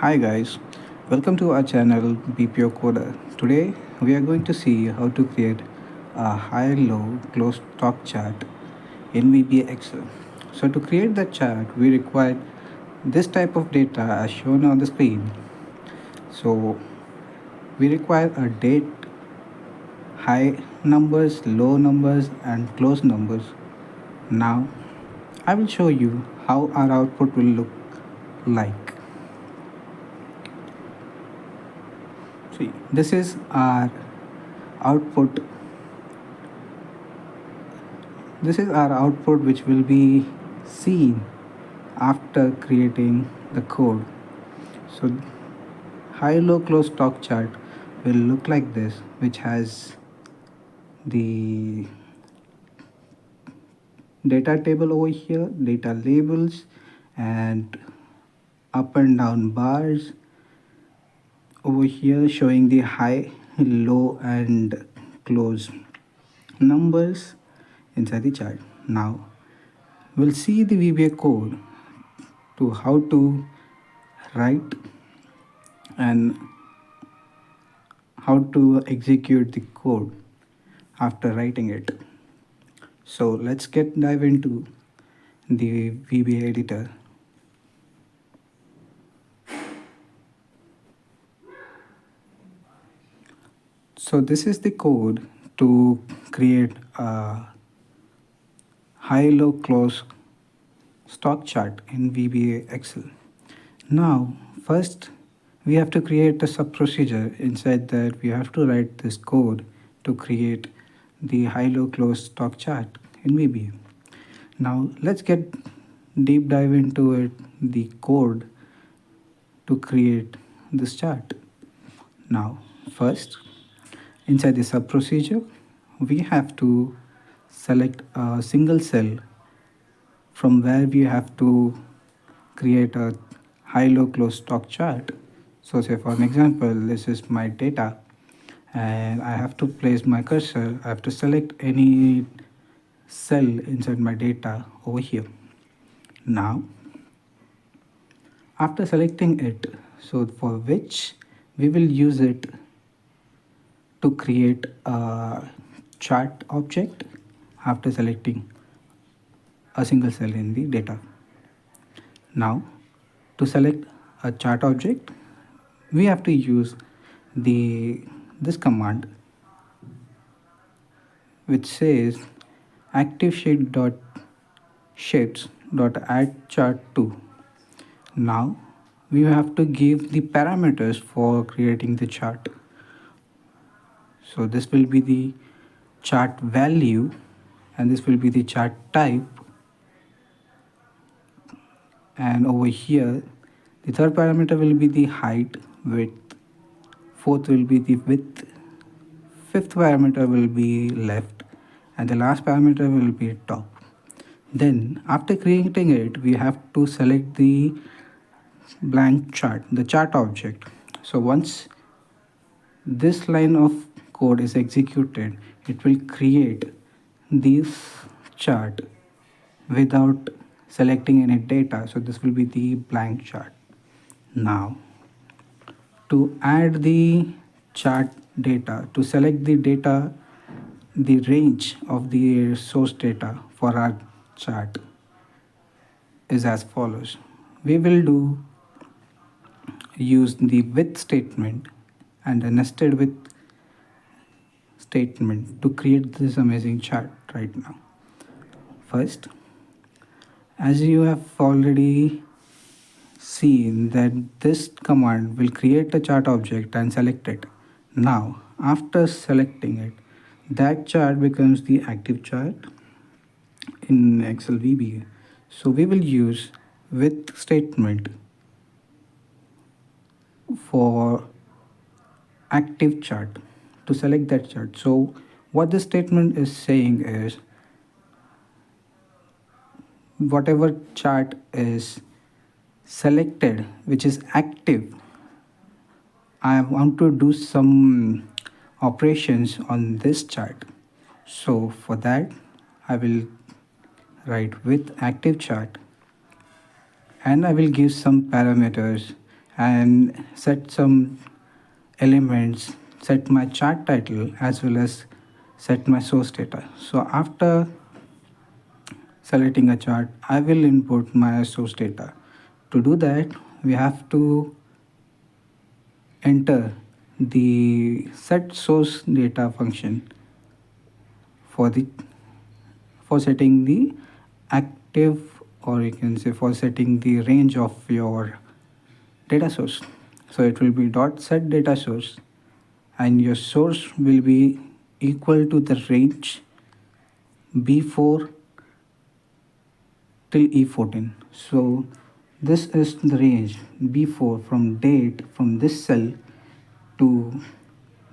Hi guys, welcome to our channel BPO Coder. Today we are going to see how to create a high-low close talk chart in VBA Excel. So to create that chart, we require this type of data as shown on the screen. So we require a date, high numbers, low numbers, and close numbers. Now I will show you how our output will look like. See, this is our output. This is our output which will be seen after creating the code. So high-low close talk chart will look like this, which has the data table over here, data labels, and up and down bars over here showing the high, low, and close numbers inside the chart. Now we'll see the VBA code to how to write and how to execute the code after writing it. So let's dive into the VBA editor. So this is the code to create a high-low close stock chart in VBA Excel. Now, first we have to create a sub procedure. Inside that, we have to write this code to create the high-low close stock chart in VBA. Now, let's get deep dive into it, the code to create this chart. Now, first, inside the sub procedure, we have to select a single cell from where we have to create a high-low close stock chart. So say for an example, this is my data and I have to place my cursor. I have to select any cell inside my data over here. Now, after selecting it, so for which we will use it to create a chart object after selecting a single cell in the data. Now, to select a chart object, we have to use this command which says active sheet dot sheets dot add chart to. Now we have to give the parameters for creating the chart. So this will be the chart value and this will be the chart type, and over here the third parameter will be the height, width, fourth will be the width, fifth parameter will be left, and the last parameter will be top. Then after creating it, we have to select the blank chart, the chart object. So once this line of code is executed, it will create this chart without selecting any data. So this will be the blank chart. Now to add the chart data, to select the data, the range of the source data for our chart is as follows. We will use the with statement and a nested with statement to create this amazing chart right now. First, as you have already seen that this command will create a chart object and select it. Now, after selecting it, that chart becomes the active chart in Excel VBA. So we will use with statement for active chart to select that chart. So what this statement is saying is whatever chart is selected which is active, I want to do some operations on this chart. So for that I will write with active chart and I will give some parameters and set some elements, set my chart title as well as set my source data. So after selecting a chart, I will input my source data. To do that, we have to enter the set source data function for the for setting the active, or you can say for setting the range of your data source. So it will be dot set data source, and your source will be equal to the range B4 till E14. So this is the range B4 from date from this cell to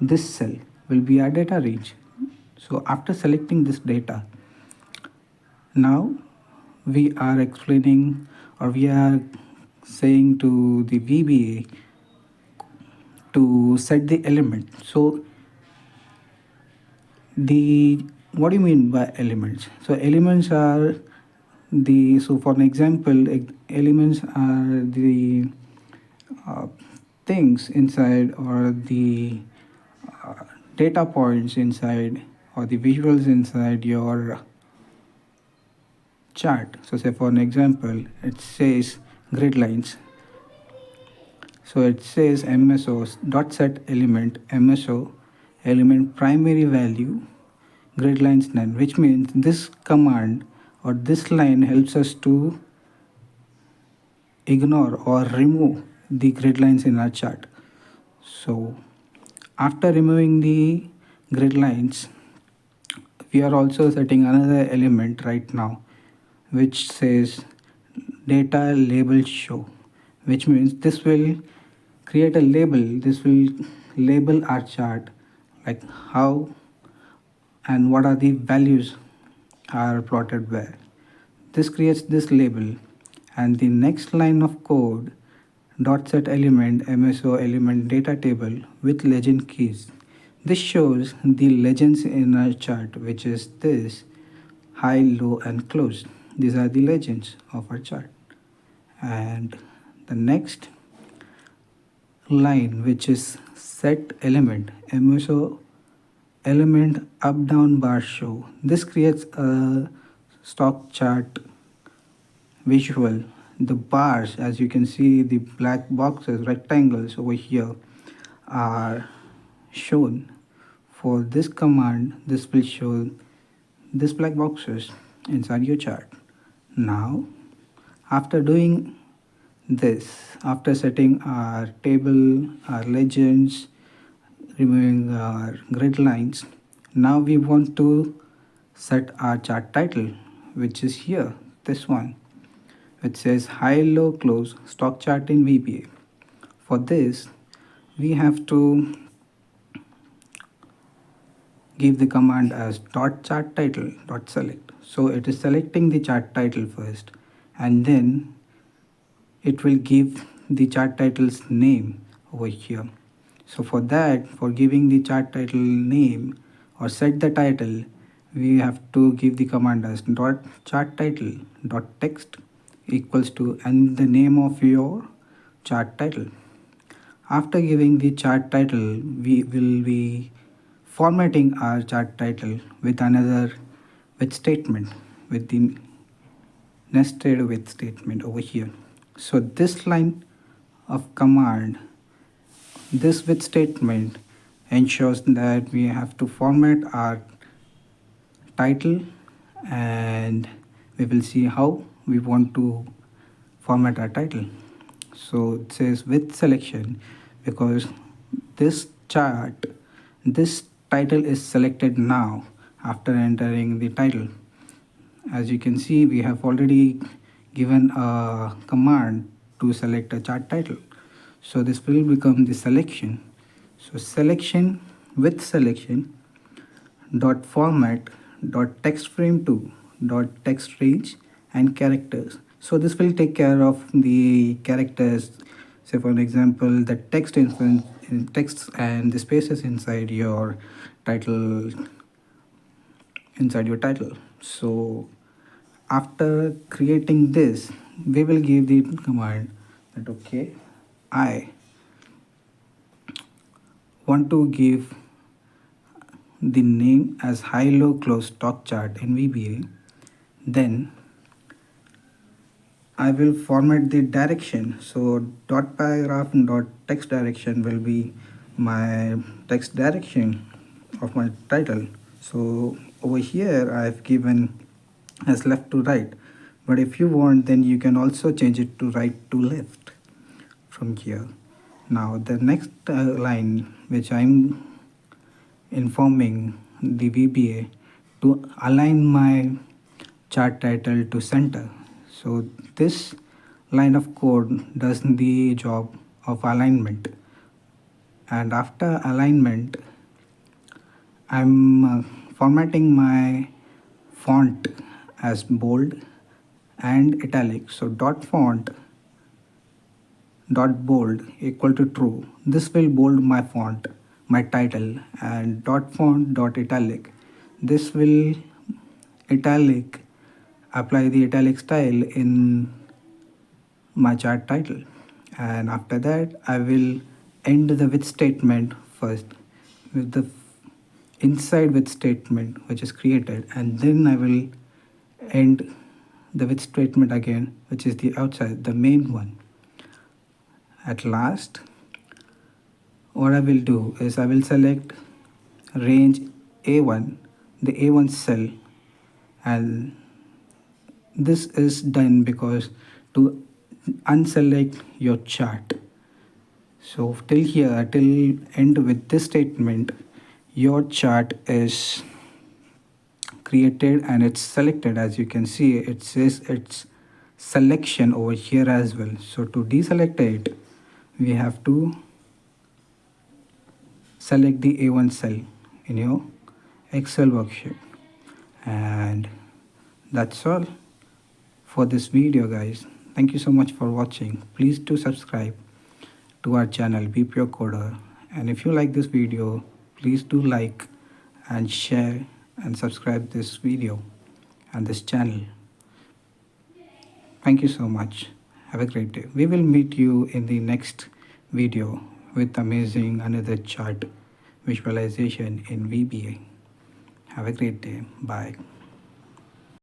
this cell will be our data range. So after selecting this data, now we are explaining, or we are saying to the VBA to set the element. So the what do you mean by elements? So elements are the, so for an example, elements are the uh, things inside, or the uh, data points inside, or the visuals inside your chart. So say for an example, it says grid lines. So it says MSO dot set element MSO element primary value grid lines none, which means this command or this line helps us to ignore or remove the grid lines in our chart. So after removing the grid lines, we are also setting another element right now, which says data label show, which means this will create a label. This will label our chart, like how and what are the values are plotted where. This creates this label, and the next line of code dot set element MSO element data table with legend keys. This shows the legends in our chart, which is this high, low, and close. These are the legends of our chart. And the next line, which is set element MSO element up down bar show. This creates a stock chart visual. The bars, as you can see, the black boxes, rectangles over here are shown. For this command, this will show this black boxes inside your chart. Now, after doing this, after setting our table, our legends, removing our grid lines, now we want to set our chart title, which is here, this one, which says high, low, close stock chart in VBA. For this, we have to give the command as dot chart title dot select. So it is selecting the chart title first, and then it will give the chart title's name over here. So for that, for giving the chart title name or set the title, we have to give the command as dot chart title dot text equals to and the name of your chart title. After giving the chart title, we will be formatting our chart title with another with statement, with the nested with statement over here. So this line of command, this with statement, ensures that we have to format our title, and we will see how we want to format our title. So it says with selection, because this chart, this title is selected now after entering the title. As you can see, we have already given a command to select a chart title. So this will become the selection. So selection with selection dot format dot text frame 2 dot text range and characters. So this will take care of the characters. Say for an example, the text in text and the spaces inside your title, inside your title. So after creating this, we will give the command that okay, I want to give the name as high low close stock chart in VBA, then I will format the direction. So dot paragraph and dot text direction will be my text direction of my title. So over here I've given as left to right, but if you want, then you can also change it to right to left from here. Now the next line which I'm informing the VBA to align my chart title to center. So this line of code does the job of alignment. And after alignment, I'm formatting my font as bold and italic. So dot font dot bold equal to true. This will bold my font, my title, and dot font dot italic. This will italic apply the italic style in my chart title. And after that I will end the with statement first with the inside with statement which is created, and then I will end the with statement again, which is the outside, the main one. At last, what I will do is I will select range A1, the A1 cell, and this is done because to unselect your chart. So till here, till end with this statement, your chart is created and it's selected. As you can see, it says it's selection over here as well. So to deselect it, we have to select the A1 cell in your Excel worksheet. And that's all for this video, guys. Thank you so much for watching. Please do subscribe to our channel BPO Coder, and if you like this video, please do like and share and subscribe this video and this channel. Thank you so much. Have a great day. We will meet you in the next video with amazing another chart visualization in VBA. Have a great day. Bye.